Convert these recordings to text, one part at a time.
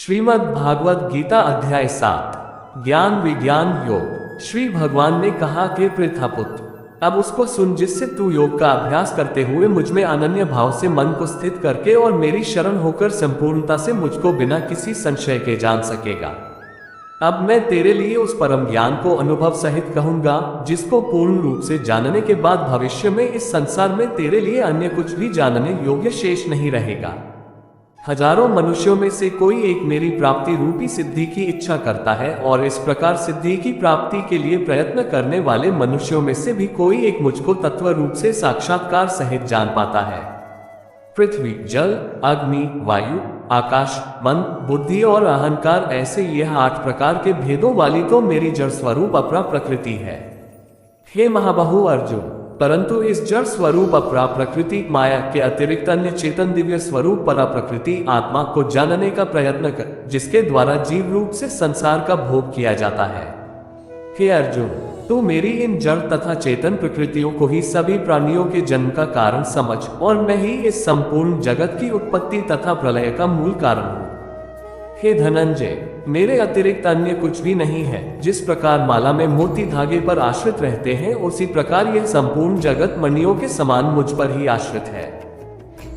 श्रीमद् भागवत गीता अध्याय 7 ज्ञान विज्ञान योग। श्री भगवान ने कहा कि पृथापुत्र, अब उसको सुन जिससे तू योग का अभ्यास करते हुए मुझ में अनन्य भाव से मन को स्थित करके और मेरी शरण होकर संपूर्णता से मुझको बिना किसी संशय के जान सकेगा। अब मैं तेरे लिए उस परम ज्ञान को अनुभव सहित कहूंगा जिसको पूर्ण रूप से जानने के बाद भविष्य में इस संसार में तेरे लिए अन्य कुछ भी जानने योग्य शेष नहीं रहेगा। हजारों मनुष्यों में से कोई एक मेरी प्राप्ति रूपी सिद्धि की इच्छा करता है और इस प्रकार सिद्धि की प्राप्ति के लिए प्रयत्न करने वाले मनुष्यों में से भी कोई एक मुझको तत्व रूप से साक्षात्कार सहित जान पाता है। पृथ्वी, जल, अग्नि, वायु, आकाश, मन, बुद्धि और अहंकार, ऐसे यह 8 प्रकार के भेदों वाली तो मेरी जड़ स्वरूप अपरा प्रकृति है। हे महाबाहु अर्जुन, परंतु इस जड़ स्वरूप अपरा प्रकृति माया के अतिरिक्त अन्य चेतन दिव्य स्वरूप परा प्रकृति आत्मा को जानने का प्रयत्न कर, जिसके द्वारा जीव रूप से संसार का भोग किया जाता है। हे अर्जुन, तू मेरी इन जड़ तथा चेतन प्रकृतियों को ही सभी प्राणियों के जन्म का कारण समझ और मैं ही इस संपूर्ण जगत की उत्पत्ति तथा प्रलय का मूल कारण हूँ। हे धनंजय, मेरे अतिरिक्त अन्य कुछ भी नहीं है। जिस प्रकार माला में मोती धागे पर आश्रित रहते हैं, उसी प्रकार यह संपूर्ण जगत मणियों के समान मुझ पर ही आश्रित है।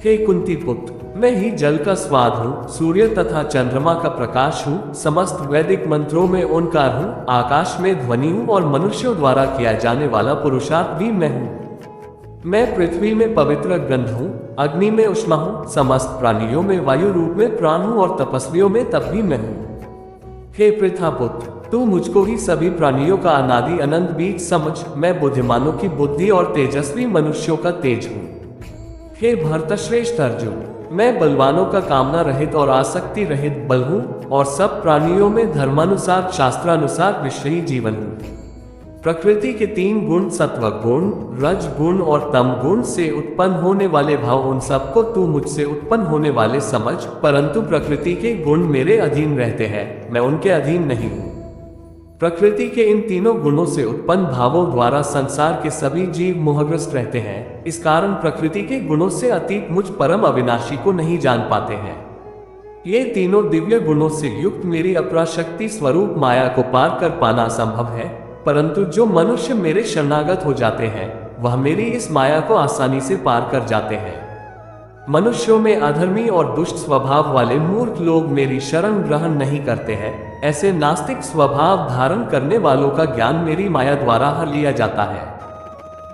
हे कुंती पुत्र, मैं ही जल का स्वाद हूँ, सूर्य तथा चंद्रमा का प्रकाश हूँ, समस्त वैदिक मंत्रों में ओंकार हूँ, आकाश में ध्वनि हूँ और मनुष्यों द्वारा किया जाने वाला पुरुषार्थ भी मैं हूँ। मैं पृथ्वी में पवित्र गंध हूँ, अग्नि में उष्मा हूँ, समस्त प्राणियों में वायु रूप में प्राण हूँ और तपस्वियों में तप भी मैं हूँ। हे पृथापुत्र, तू मुझको ही सभी प्राणियों का अनादि अनंत बीज समझ। मैं बुद्धिमानों की बुद्धि और तेजस्वी मनुष्यों का तेज हूँ। हे भरतश्रेष्ठ अर्जुन, मैं बलवानों का कामना रहित और आसक्ति रहित बल हूँ और सब प्राणियों में धर्मानुसार शास्त्रानुसार विषयी जीवन हूँ। प्रकृति के 3 गुण सत्व गुण, रज गुण और तम गुण से उत्पन्न होने वाले भाव, उन सबको तू मुझसे उत्पन्न होने वाले समझ, परंतु प्रकृति के गुण मेरे अधीन रहते हैं, मैं उनके अधीन नहीं हूँ। प्रकृति के इन तीनों गुणों से उत्पन्न भावों द्वारा संसार के सभी जीव मोहग्रस्त रहते हैं। इस कारण प्रकृति के गुणों से अतीत मुझ परम अविनाशी को नहीं जान पाते हैं। ये तीनों दिव्य गुणों से युक्त मेरी अपराशक्ति स्वरूप माया को पार कर पाना असंभव है, परंतु जो मनुष्य मेरे शरणागत हो जाते हैं वह मेरी इस माया को आसानी से पार कर जाते हैं। मनुष्यों में अधर्मी और दुष्ट स्वभाव वाले मूर्ख लोग मेरी शरण ग्रहण नहीं करते हैं। ऐसे नास्तिक स्वभाव धारण करने वालों का ज्ञान मेरी माया द्वारा हर लिया जाता है।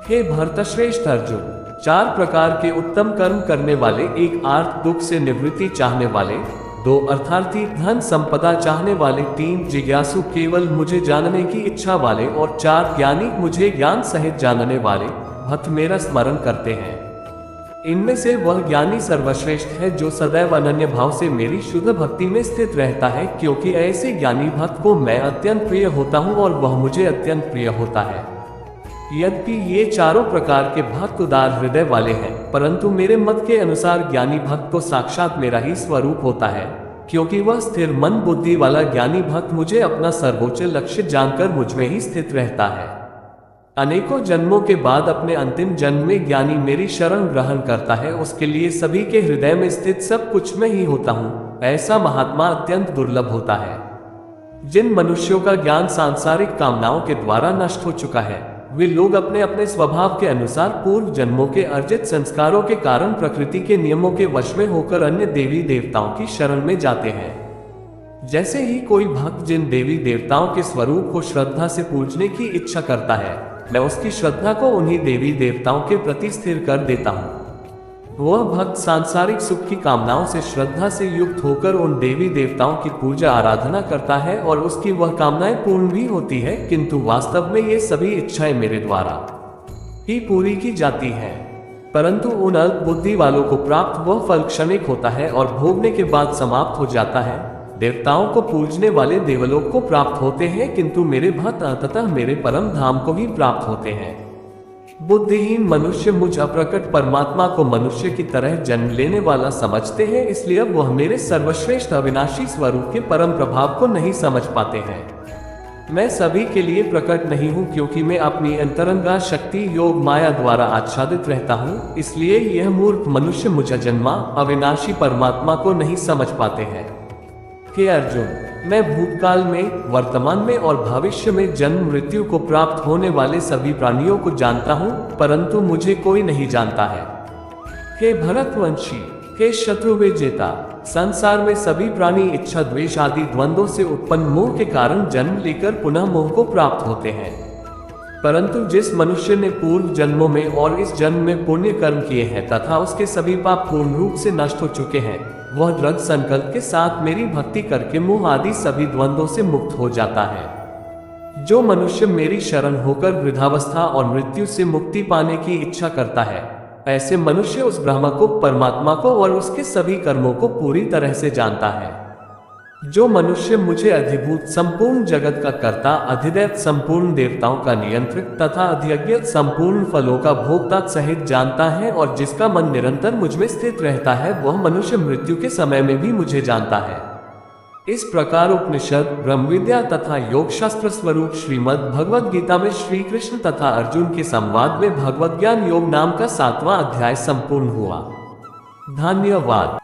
हे भरतश्रेष्ठ अर्जुन, 4 प्रकार के उत्तम कर्म करने वाले, 1 आर्त दुख से निवृत्ति चाहने वाले, 2 अर्थार्थी धन संपदा चाहने वाले, 3 जिज्ञासु केवल मुझे जानने की इच्छा वाले और 4 ज्ञानी मुझे ज्ञान सहित जानने वाले भक्त मेरा स्मरण करते हैं। इनमें से वह ज्ञानी सर्वश्रेष्ठ है जो सदैव अनन्य भाव से मेरी शुद्ध भक्ति में स्थित रहता है, क्योंकि ऐसे ज्ञानी भक्त को मैं अत्यंत प्रिय होता हूँ और वह मुझे अत्यंत प्रिय होता है। यद्यपि ये चारों प्रकार के भक्त उदार हृदय वाले हैं, परंतु मेरे मत के अनुसार ज्ञानी भक्त को साक्षात मेरा ही स्वरूप होता है, क्योंकि वह स्थिर मन बुद्धि वाला ज्ञानी भक्त मुझे अपना सर्वोच्च लक्ष्य जानकर मुझ में ही स्थित रहता है। अनेकों जन्मों के बाद अपने अंतिम जन्म में ज्ञानी मेरी शरण ग्रहण करता है, उसके लिए सभी के हृदय में स्थित सब कुछ मैं ही होता हूँ। ऐसा महात्मा अत्यंत दुर्लभ होता है। जिन मनुष्यों का ज्ञान सांसारिक कामनाओं के द्वारा नष्ट हो चुका है, वे लोग अपने अपने स्वभाव के अनुसार पूर्व जन्मों के अर्जित संस्कारों के कारण प्रकृति के नियमों के वश में होकर अन्य देवी देवताओं की शरण में जाते हैं। जैसे ही कोई भक्त जिन देवी देवताओं के स्वरूप को श्रद्धा से पूजने की इच्छा करता है, मैं उसकी श्रद्धा को उन्हीं देवी देवताओं के प्रति स्थिर कर देता हूँ। वह भक्त सांसारिक सुख की कामनाओं से श्रद्धा से युक्त होकर उन देवी देवताओं की पूजा आराधना करता है और उसकी वह कामनाएं पूर्ण भी होती है, किंतु वास्तव में ये सभी इच्छाएं मेरे द्वारा ही पूरी की जाती हैं। परंतु उन अल्प बुद्धि वालों को प्राप्त वह फल क्षणिक होता है और भोगने के बाद समाप्त हो जाता है। देवताओं को पूजने वाले देवलोक को प्राप्त होते हैं, किंतु मेरे भक्त अंततः मेरे परम धाम को ही प्राप्त होते हैं। बुद्धिहीन मनुष्य मुझ अप्रकट परमात्मा को मनुष्य की तरह जन्म लेने वाला समझते हैं, इसलिए वह मेरे सर्वश्रेष्ठ अविनाशी स्वरूप के परम प्रभाव को नहीं समझ पाते हैं। मैं सभी के लिए प्रकट नहीं हूँ, क्योंकि मैं अपनी अंतरंगा शक्ति योग माया द्वारा आच्छादित रहता हूँ, इसलिए यह मूर्ख मनुष्य मुझ अजन्मा अविनाशी परमात्मा को नहीं समझ पाते हैं। हे अर्जुन, मैं भूतकाल में, वर्तमान में और भविष्य में जन्म मृत्यु को प्राप्त होने वाले सभी प्राणियों को जानता हूँ, परंतु मुझे कोई नहीं जानता है। हे भरतवंशी, हे शत्रु विजेता, संसार में सभी प्राणी इच्छा द्वेष आदि द्वंद्वों से उत्पन्न मोह के कारण जन्म लेकर पुनः मोह को प्राप्त होते हैं। परंतु जिस मनुष्य ने पूर्व जन्मों में और इस जन्म में पुण्य कर्म किए हैं तथा उसके सभी पाप पूर्ण रूप से नष्ट हो चुके हैं, वह दृढ़ संकल्प के साथ मेरी भक्ति करके मोह आदि सभी द्वंद्वों से मुक्त हो जाता है। जो मनुष्य मेरी शरण होकर वृद्धावस्था और मृत्यु से मुक्ति पाने की इच्छा करता है, ऐसे मनुष्य उस ब्रह्म को, परमात्मा को और उसके सभी कर्मों को पूरी तरह से जानता है। जो मनुष्य मुझे अधिभूत संपूर्ण जगत का कर्ता, अधिदैव संपूर्ण देवताओं का नियंत्रक तथा अधियज्ञ संपूर्ण फलों का भोक्ता सहित जानता है और जिसका मन निरंतर मुझ में स्थित रहता है, वह मनुष्य मृत्यु के समय में भी मुझे जानता है। इस प्रकार उपनिषद, ब्रह्म विद्या तथा योग शास्त्र स्वरूप श्रीमद् भगवद गीता में श्री कृष्ण तथा अर्जुन के संवाद में भगवद ज्ञान योग नाम का 7वां अध्याय संपूर्ण हुआ। धन्यवाद।